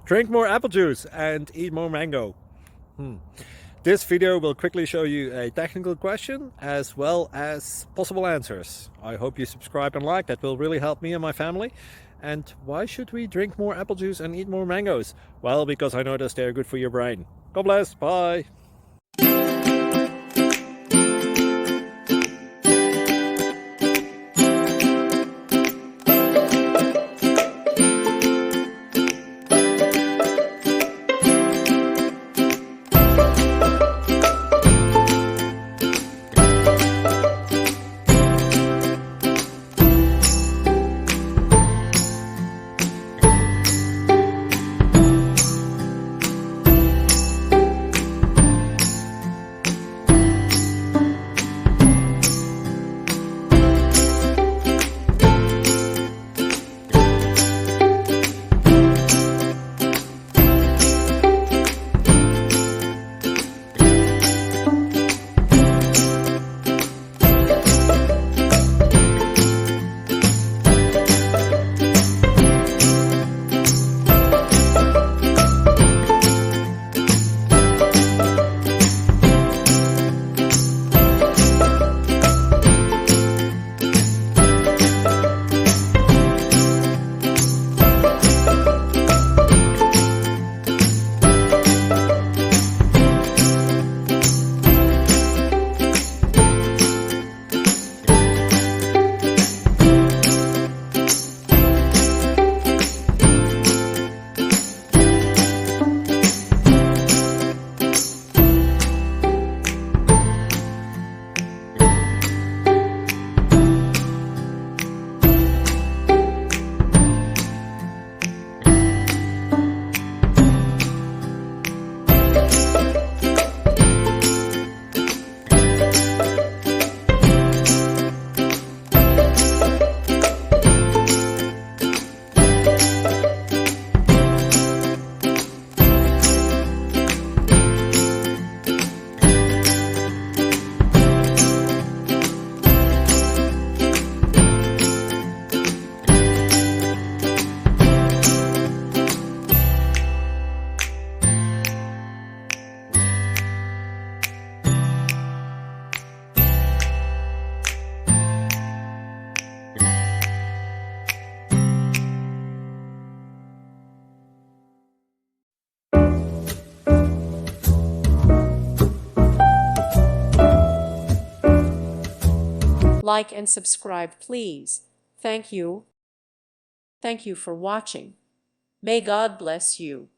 Drink more apple juice and eat more mango. This video will quickly show you a technical question as well as possible answers. I hope you subscribe and like, that will really help me and my family. And why should we drink more apple juice and eat more mangoes? Well, because I noticed they're good for your brain. God bless, bye. Like and subscribe, please. Thank you. Thank you for watching. May God bless you.